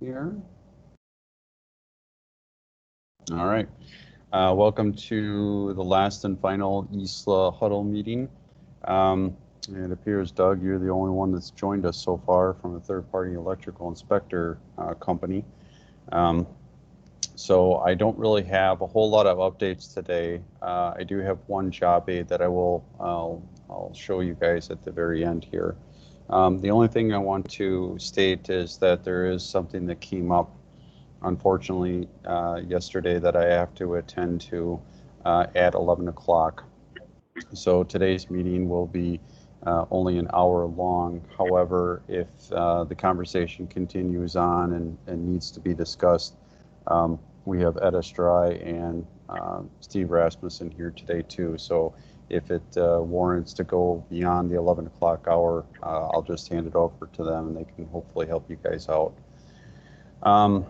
here. All right. Welcome to the last and final eSLA Huddle meeting. It appears, Doug, you're the only one that's joined us so far from a third-party electrical inspector company. So I don't really have a whole lot of updates today. I do have one job aid that I'll show you guys at the very end here. The only thing I want to state is that there is something that came up, unfortunately, yesterday that I have to attend to at 11 o'clock. So today's meeting will be only an hour long. However, if the conversation continues on and needs to be discussed, we have Ed Estrai and Steve Rasmussen here today too. So if it warrants to go beyond the 11 o'clock hour, I'll just hand it over to them and they can hopefully help you guys out. I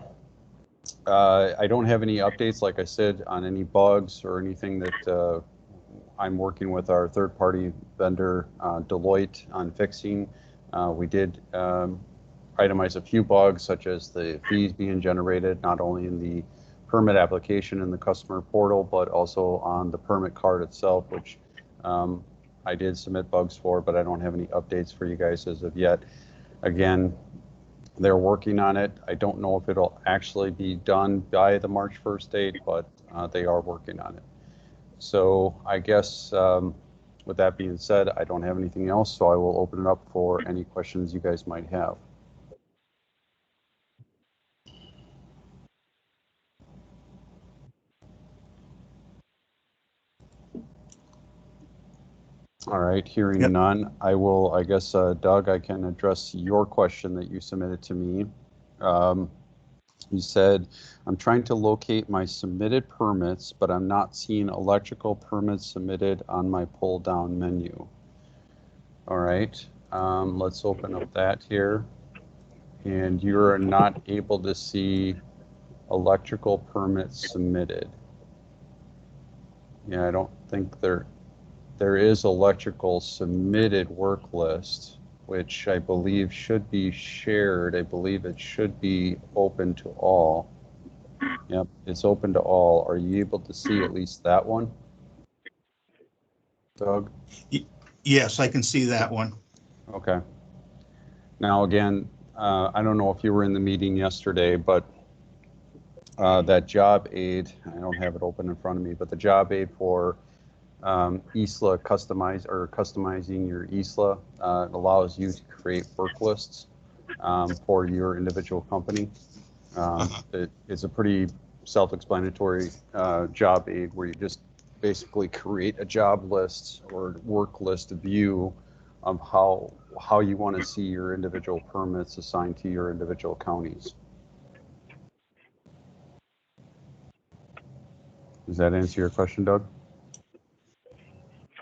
don't have any updates, like I said, on any bugs or anything that I'm working with our third-party vendor, Deloitte, on fixing. We did itemize a few bugs, such as the fees being generated, not only in the permit application in the customer portal, but also on the permit card itself, which I did submit bugs for, but I don't have any updates for you guys as of yet. Again, they're working on it. I don't know if it'll actually be done by the March 1st date, but they are working on it. So I guess with that being said, I don't have anything else, so I will open it up for any questions you guys might have. All right, hearing none, I will, I guess, Doug, I can address your question that you submitted to me. You said, I'm trying to locate my submitted permits, but I'm not seeing electrical permits submitted on my pull down menu. All right, let's open up that here. And you're not able to see electrical permits submitted. Yeah, I don't think there is electrical submitted work list, which I believe should be shared. I believe it should be open to all. Yep, it's open to all. Are you able to see at least that one, Doug? Yes, I can see that one. Okay. Now, again, I don't know if you were in the meeting yesterday, but that job aid, I don't have it open in front of me, but the job aid for eSLA customizing your eSLA allows you to create work lists for your individual company. It's a pretty self-explanatory job aid where you just basically create a job list or work list view of how you want to see your individual permits assigned to your individual counties. Does that answer your question, Doug?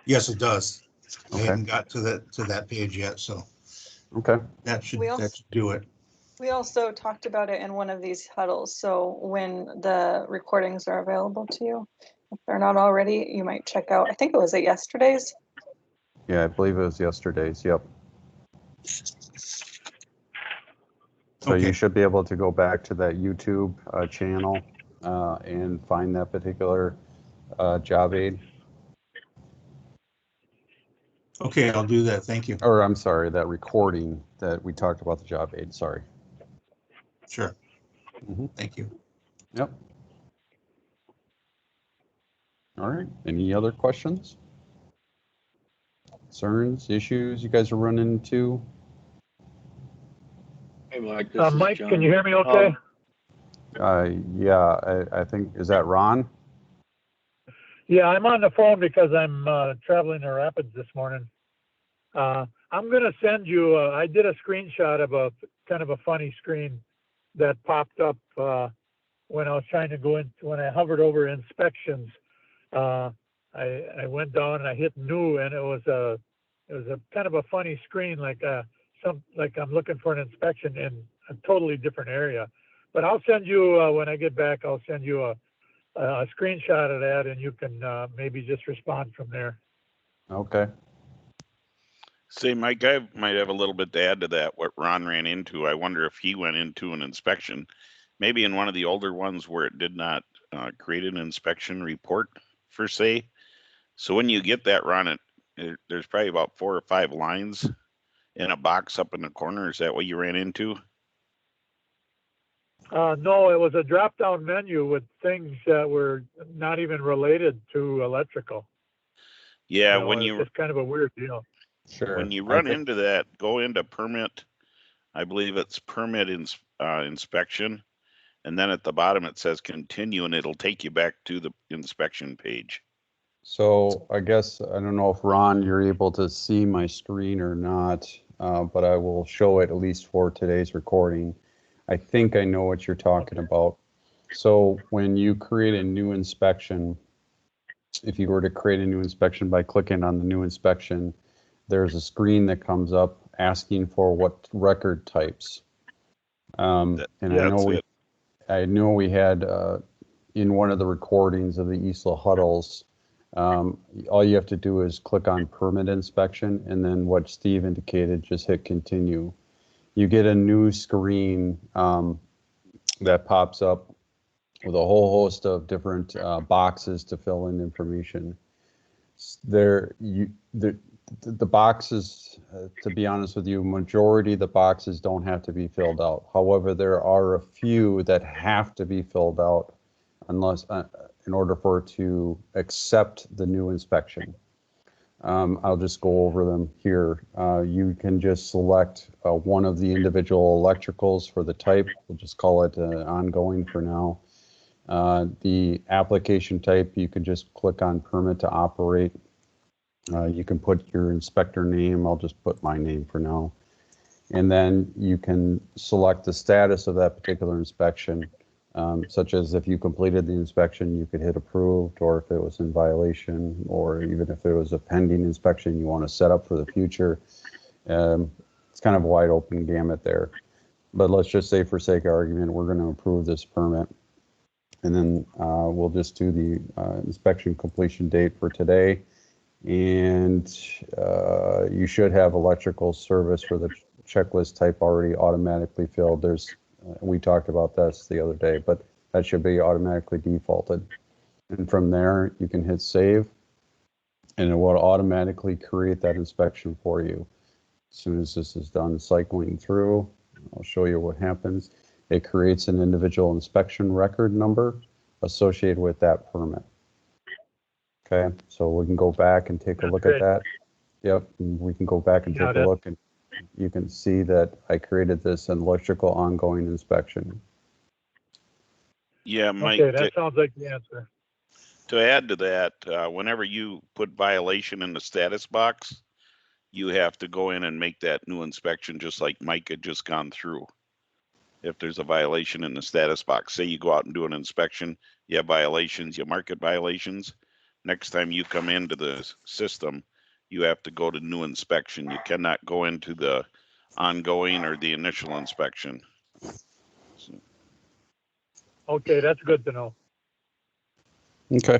Yes, it does. Okay. I haven't got to that page yet, so okay, that should do it. We also talked about it in one of these huddles. So when the recordings are available to you, if they're not already, you might check out. I think it was at yesterday's. Yeah, I believe it was yesterday's. Yep. So you should be able to go back to that YouTube channel and find that particular job aid. Okay, I'll do that. Thank you. Or I'm sorry, that recording that we talked about the job aid. Sorry. Sure. Thank you. Yep. All right. Any other questions? Concerns, issues you guys are running into? Hey, Mike. This is Mike, John. can you hear me okay? Yeah, I think, is that Ron? Yeah, I'm on the phone because I'm traveling to Rapids this morning. I'm going to send you, I did a screenshot of a kind of a funny screen that popped up when I was trying to go in, when I hovered over inspections. I went down and I hit new, and it was a kind of a funny screen, like I'm looking for an inspection in a totally different area. But I'll send you, when I get back, I'll send you a screenshot of that, and you can maybe just respond from there. Okay. Say, Mike, I might have a little bit to add to that, what Ron ran into. I wonder if he went into an inspection, maybe in one of the older ones where it did not create an inspection report for say. So when you get that, Ron, there's probably about 4 or 5 lines in a box up in the corner. Is that what you ran into? No, it was a drop-down menu with things that were not even related to electrical. Yeah, It's just kind of a weird deal. Sure. When you run into that, go into permit. I believe it's permit inspection. And then at the bottom, it says continue, and it'll take you back to the inspection page. So I guess, I don't know if Ron, you're able to see my screen or not, but I will show it at least for today's recording. I think I know what you're talking about. So when you create a new inspection, if you were to create a new inspection by clicking on the new inspection, there's a screen that comes up asking for what record types. And I know we had in one of the recordings of the eSLA huddles, all you have to do is click on permit inspection, and then what Steve indicated, just hit continue. You get a new screen that pops up with a whole host of different boxes to fill in information. The boxes, to be honest with you, majority of the boxes don't have to be filled out. However, there are a few that have to be filled out unless in order for it to accept the new inspection. I'll just go over them here. You can just select one of the individual electricals for the type. We'll just call it ongoing for now. The application type, you can just click on permit to operate. You can put your inspector name. I'll just put my name for now. And then you can select the status of that particular inspection, such as if you completed the inspection, you could hit approved, or if it was in violation, or even if it was a pending inspection you want to set up for the future. It's kind of a wide open gamut there. But let's just say, for sake of argument, we're going to approve this permit. And then we'll just do the inspection completion date for today. And you should have electrical service for the checklist type already automatically filled. We talked about this the other day, but that should be automatically defaulted. And from there, you can hit save, and it will automatically create that inspection for you. As soon as this is done cycling through, I'll show you what happens. It creates an individual inspection record number associated with that permit. Okay, so we can go back and take a look at that. Yep, we can go back and take a look, and you can see that I created this electrical ongoing inspection. Yeah, Mike. Okay, that sounds like the answer. To add to that, whenever you put violation in the status box, you have to go in and make that new inspection just like Mike had just gone through. If there's a violation in the status box, say you go out and do an inspection, you have violations, you mark it violations. Next time you come into the system, you have to go to new inspection. You cannot go into the ongoing or the initial inspection. So. Okay, that's good to know. Okay.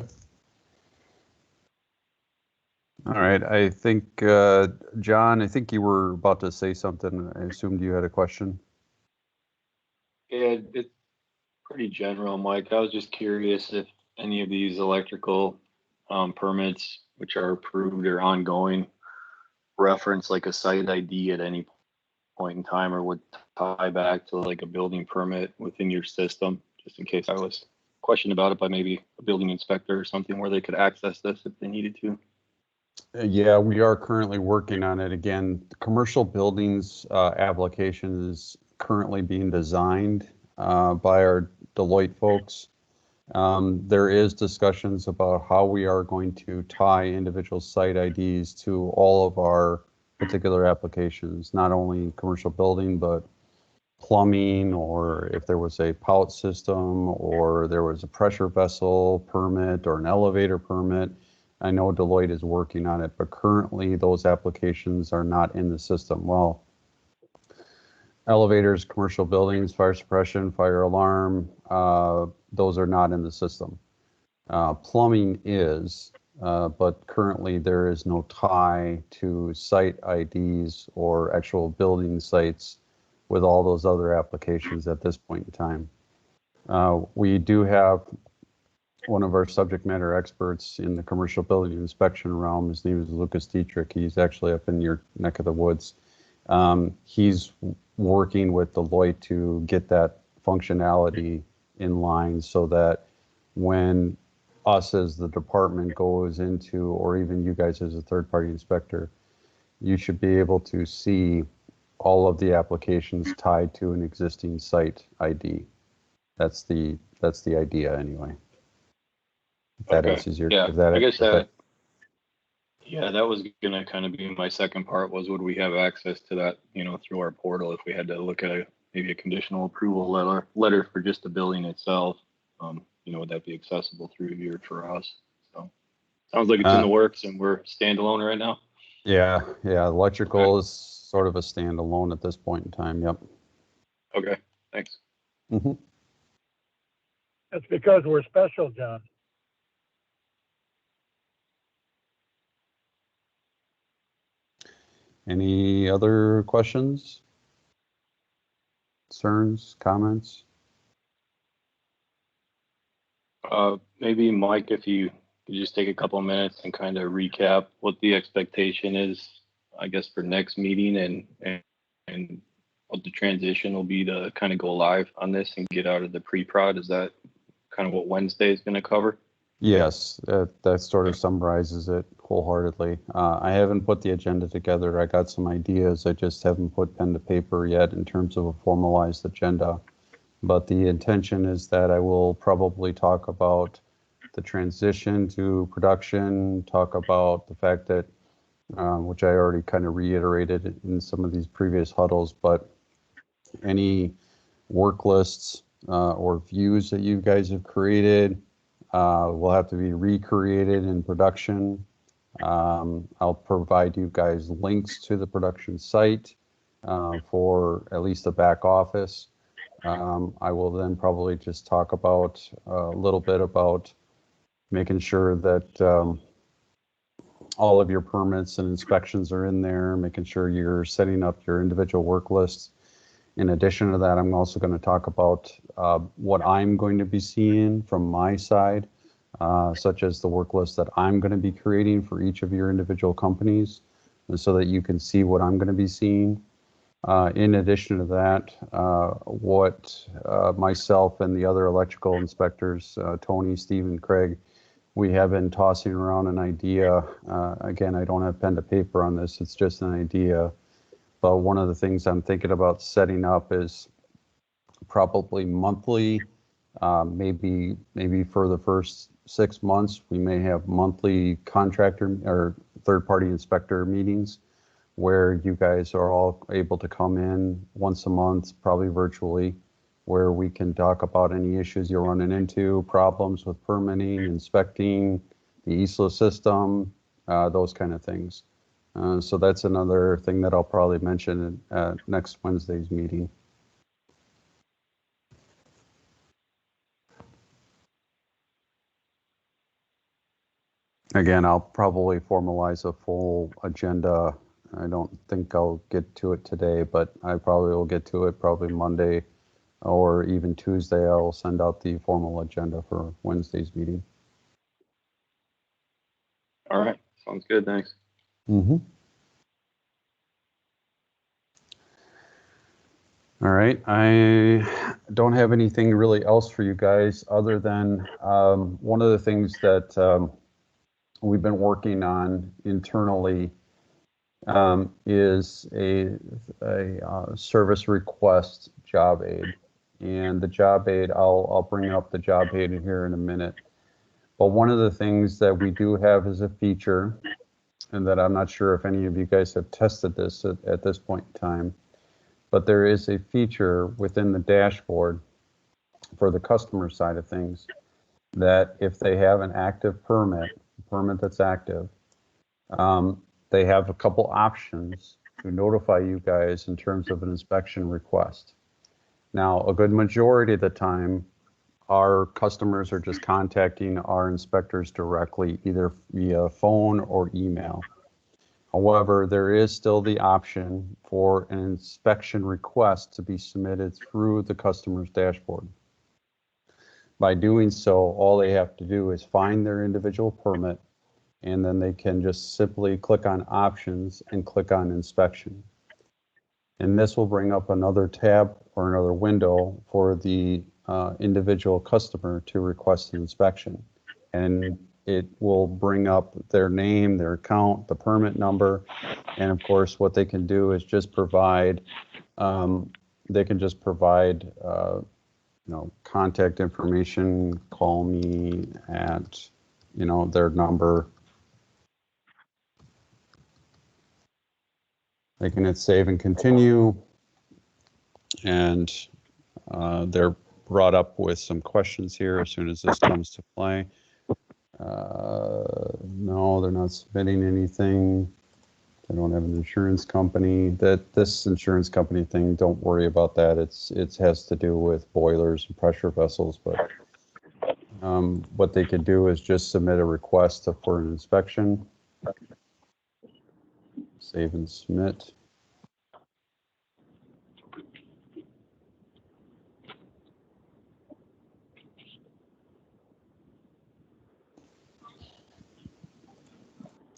All right, I think, John, I think you were about to say something. I assumed you had a question. Yeah, it's pretty general, Mike. I was just curious if any of these electrical permits, which are approved or ongoing, reference like a site ID at any point in time, or would tie back to like a building permit within your system, just in case I was questioned about it by maybe a building inspector or something where they could access this if they needed to. Yeah, we are currently working on it. Again, the commercial buildings application is currently being designed by our Deloitte folks. There is discussions about how we are going to tie individual site IDs to all of our particular applications, not only commercial building, but plumbing, or if there was a pout system, or there was a pressure vessel permit or an elevator permit. I know Deloitte is working on it, but currently those applications are not in the system. Well, elevators, commercial buildings, fire suppression, fire alarm, those are not in the system. Plumbing is, but currently there is no tie to site IDs or actual building sites with all those other applications at this point in time. We do have one of our subject matter experts in the commercial building inspection realm. His name is Lucas Dietrich. He's actually up in your neck of the woods. He's working with Deloitte to get that functionality in line so that when us as the department goes into, or even you guys as a third-party inspector, you should be able to see all of the applications tied to an existing site ID. That's the idea anyway. If that Okay. answers your, Yeah, if that, I guess if that, yeah, that was gonna kind of be my second part, was would we have access to that, through our portal if we had to look at maybe a conditional approval letter for just the building itself? Would that be accessible through here for us? So sounds like it's in the works and we're standalone right now. yeah, electrical is sort of a standalone at this point in time. Yep. Okay, thanks. Mm-hmm. That's because we're special, John. Any other questions, concerns, comments? Maybe Mike, if you could just take a couple of minutes and kind of recap what the expectation is, I guess, for next meeting and what the transition will be to kind of go live on this and get out of the pre-prod. Is that kind of what Wednesday is going to cover? Yes, that sort of summarizes it wholeheartedly. I haven't put the agenda together. I got some ideas. I just haven't put pen to paper yet in terms of a formalized agenda. But the intention is that I will probably talk about the transition to production, talk about the fact that, which I already kind of reiterated in some of these previous huddles, but any work lists or views that you guys have created will have to be recreated in production. I'll provide you guys links to the production site for at least the back office. I will then probably just talk about a little bit about making sure that all of your permits and inspections are in there, making sure you're setting up your individual work lists. In addition to that, I'm also going to talk about what I'm going to be seeing from my side, such as the work list that I'm going to be creating for each of your individual companies, so that you can see what I'm going to be seeing. In addition to that, what myself and the other electrical inspectors, Tony, Steve, and Craig, we have been tossing around an idea. Again, I don't have pen to paper on this, it's just an idea. But one of the things I'm thinking about setting up is probably monthly, maybe for the first 6 months, we may have monthly contractor or third-party inspector meetings where you guys are all able to come in once a month, probably virtually, where we can talk about any issues you're running into, problems with permitting, inspecting, the eSLA system, those kind of things. So that's another thing that I'll probably mention at next Wednesday's meeting. Again, I'll probably formalize a full agenda. I don't think I'll get to it today, but I probably will get to it probably Monday or even Tuesday. I'll send out the formal agenda for Wednesday's meeting. All right, sounds good. Thanks. Mm-hmm. All right, I don't have anything really else for you guys other than one of the things that we've been working on internally is a service request job aid. And the job aid, I'll bring up the job aid in here in a minute. But one of the things that we do have as a feature, and that I'm not sure if any of you guys have tested this at this point in time, but there is a feature within the dashboard for the customer side of things that if they have an active permit that's active, they have a couple options to notify you guys in terms of an inspection request. Now, a good majority of the time, our customers are just contacting our inspectors directly, either via phone or email. However, there is still the option for an inspection request to be submitted through the customer's dashboard. By doing so, all they have to do is find their individual permit, and then they can just simply click on options and click on inspection. And this will bring up another tab or another window for the individual customer to request an inspection. And it will bring up their name, their account, the permit number, and of course what they can do is just provide, they can just provide contact information, call me at, their number. They can hit save and continue, and they're brought up with some questions here as soon as this comes to play. No, they're not submitting anything. They don't have an insurance company. This insurance company thing, don't worry about that. It has to do with boilers and pressure vessels, but what they could do is just submit a request for an inspection. Save and submit.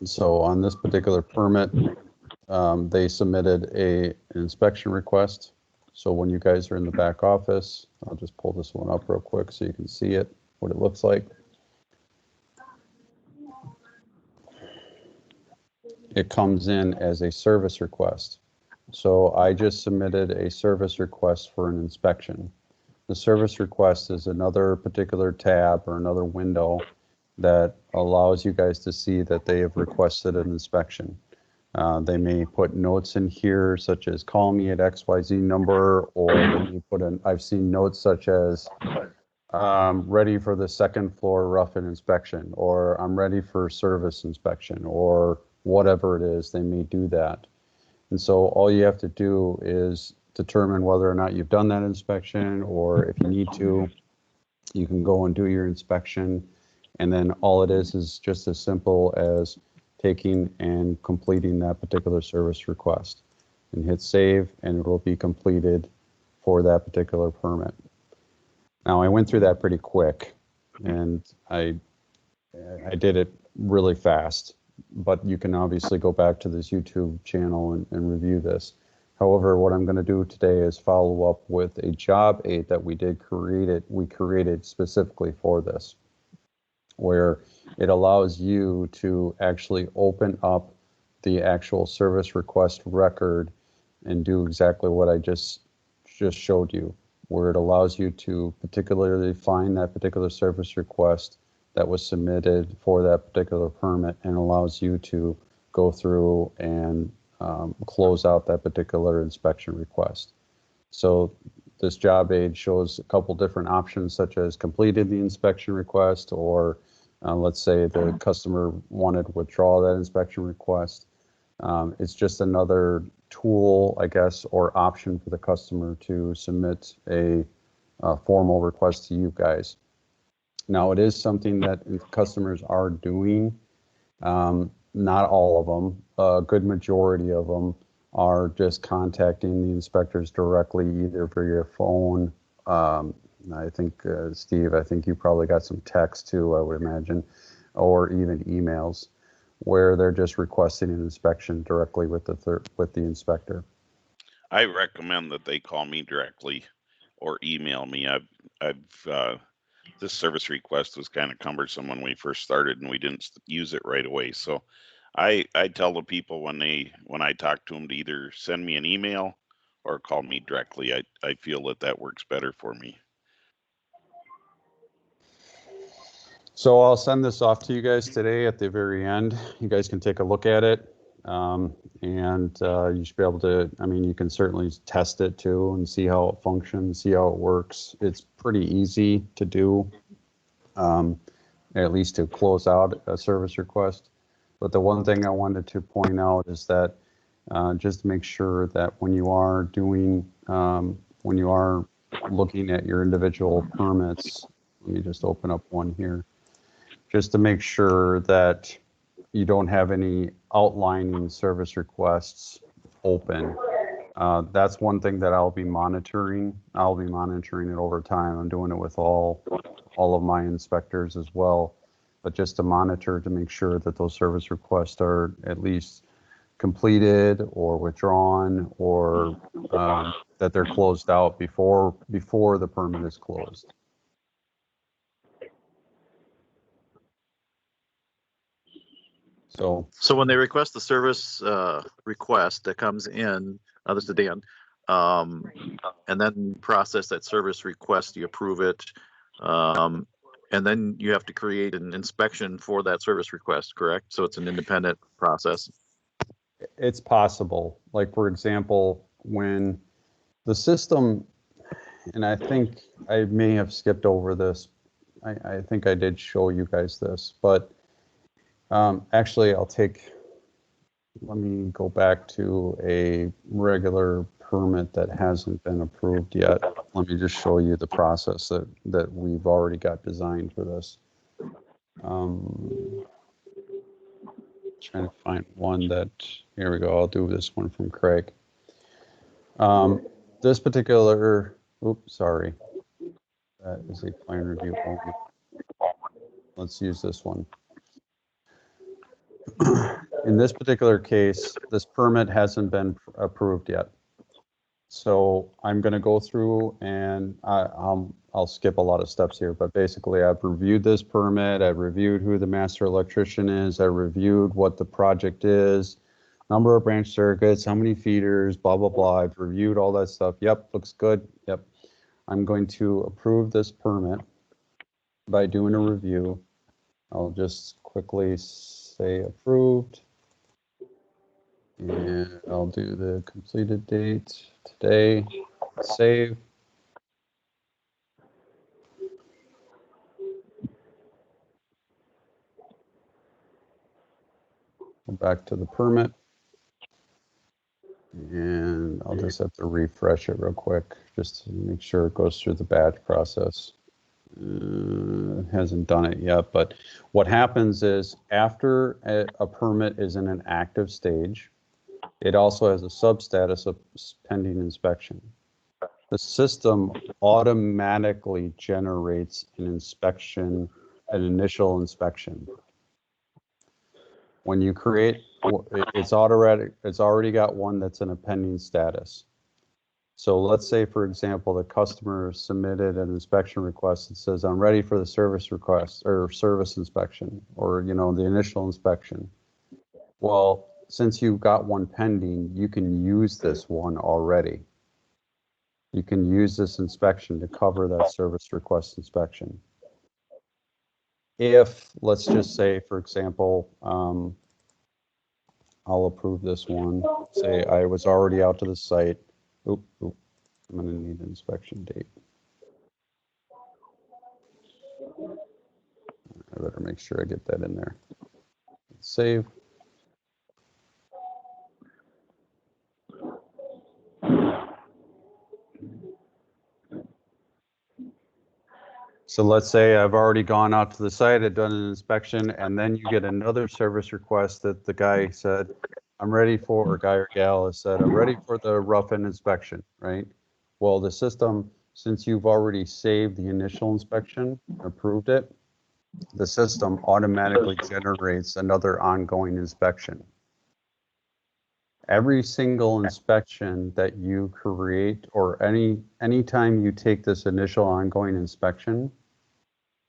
So on this particular permit, they submitted an inspection request. So when you guys are in the back office, I'll just pull this one up real quick so you can see it, what it looks like. It comes in as a service request. So I just submitted a service request for an inspection. The service request is another particular tab or another window that allows you guys to see that they have requested an inspection. They may put notes in here such as call me at XYZ number, or they may put in, I've seen notes such as ready for the second floor rough-in inspection, or I'm ready for service inspection, or whatever it is, they may do that. And so all you have to do is determine whether or not you've done that inspection, or if you need to, you can go and do your inspection. And then all it is just as simple as taking and completing that particular service request, and hit save, and it will be completed for that particular permit. Now I went through that pretty quick, and I did it really fast, but you can obviously go back to this YouTube channel and review this. However, what I'm going to do today is follow up with a job aid that we created specifically for this, where it allows you to actually open up the actual service request record and do exactly what I just showed you, where it allows you to particularly find that particular service request that was submitted for that particular permit, and allows you to go through and close out that particular inspection request. So this job aid shows a couple different options, such as completed the inspection request, or let's say the customer wanted to withdraw that inspection request. It's just another tool, I guess, or option for the customer to submit a formal request to you guys. Now, it is something that customers are doing. Not all of them. A good majority of them are just contacting the inspectors directly, either via phone. I think, Steve, I think you probably got some text too, I would imagine, or even emails, where they're just requesting an inspection directly with the inspector. I recommend that they call me directly or email me. This service request was kind of cumbersome when we first started, and we didn't use it right away. So I tell the people when I talk to them to either send me an email or call me directly. I feel that works better for me. So I'll send this off to you guys today at the very end. You guys can take a look at it, and you should be able to, you can certainly test it too and see how it functions, see how it works. It's pretty easy to do, at least to close out a service request. But the one thing I wanted to point out is that just to make sure that when you are looking at your individual permits, Let me just open up one here, just to make sure that you don't have any outlining service requests open. That's one thing that I'll be monitoring. I'll be monitoring it over time. I'm doing it with all of my inspectors as well, but just to monitor to make sure that those service requests are at least completed or withdrawn, or that they're closed out before the permit is closed. So when they request the service request that comes in, this is Dan, and then you process that service request, you approve it, and then you have to create an inspection for that service request, correct? So it's an independent process. it's possible. Like, for example, when the system, and I think I may have skipped over this. I think I did show you guys this, but actually let me go back to a regular permit that hasn't been approved yet. Let me just show you the process that we've already got designed for this. Trying to find one that, here we go, I'll do this one from Craig. This particular, oops, sorry. That is a plan review only. Let's use this one. In this particular case, this permit hasn't been approved yet. So I'm going to go through and I'll skip a lot of steps here, but basically I've reviewed this permit. I've reviewed who the master electrician is. I reviewed what the project is, number of branch circuits, how many feeders, blah, blah, blah. I've reviewed all that stuff. Yep, looks good. Yep. I'm going to approve this permit by doing a review. I'll just quickly say approved. And I'll do the completed date today. Save. Go back to the permit. And I'll just have to refresh it real quick just to make sure it goes through the batch process. It hasn't done it yet, but what happens is after a permit is in an active stage, it also has a substatus of pending inspection. The system automatically generates an inspection, an initial inspection. When you create, it's already got one that's in a pending status. So let's say, for example, the customer submitted an inspection request that says, I'm ready for the service request or service inspection, or, you know, the initial inspection. Well, since you've got one pending, you can use this one already. You can use this inspection to cover that service request inspection. If, let's just say, for example, I'll approve this one. Say I was already out to the site. Oop, I'm going to need an inspection date. I better make sure I get that in there. Save. So let's say I've already gone out to the site, I've done an inspection, and then you get another service request that the guy said, I'm ready for, or guy or gal has said, I'm ready for the rough-in inspection, right? Well, the system, since you've already saved the initial inspection, approved it, the system automatically generates another ongoing inspection. Every single inspection that you create, or anytime you take this initial ongoing inspection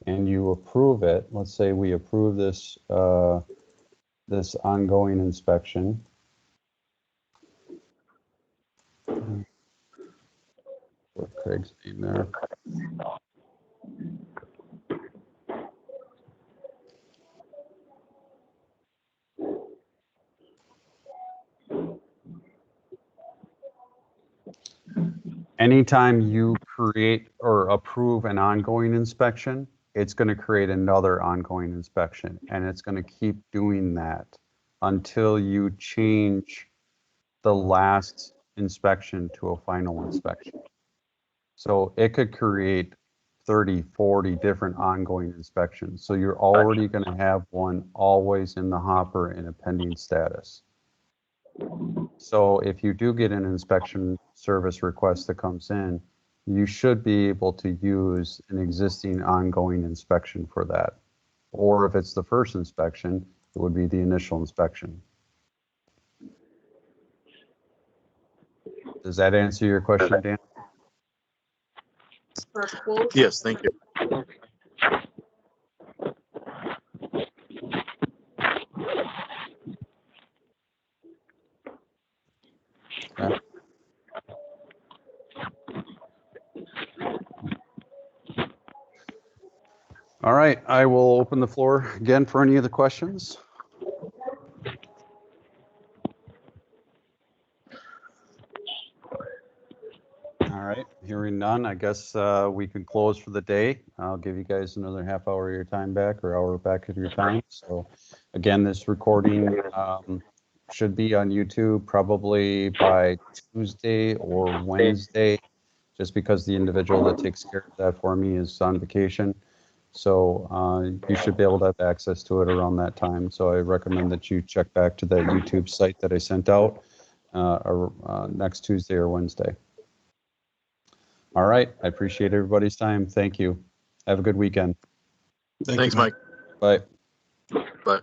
and you approve it, let's say we approve this this ongoing inspection. Put Craig's name there. Anytime you create or approve an ongoing inspection, it's going to create another ongoing inspection, and it's going to keep doing that until you change the last inspection to a final inspection. So it could create 30, 40 different ongoing inspections. So you're already going to have one always in the hopper in a pending status. So if you do get an inspection service request that comes in, you should be able to use an existing ongoing inspection for that. Or if it's the first inspection, it would be the initial inspection. Does that answer your question, Dan? Yes, thank you. Okay. All right, I will open the floor again for any of the questions. All right, hearing none, I guess we can close for the day. I'll give you guys another half hour of your time back or hour back of your time. So again, this recording should be on YouTube probably by Tuesday or Wednesday, just because the individual that takes care of that for me is on vacation. So you should be able to have access to it around that time. So I recommend that you check back to that YouTube site that I sent out next Tuesday or Wednesday. All right. I appreciate everybody's time. Thank you. Have a good weekend. Thanks, Mike. Bye. Bye.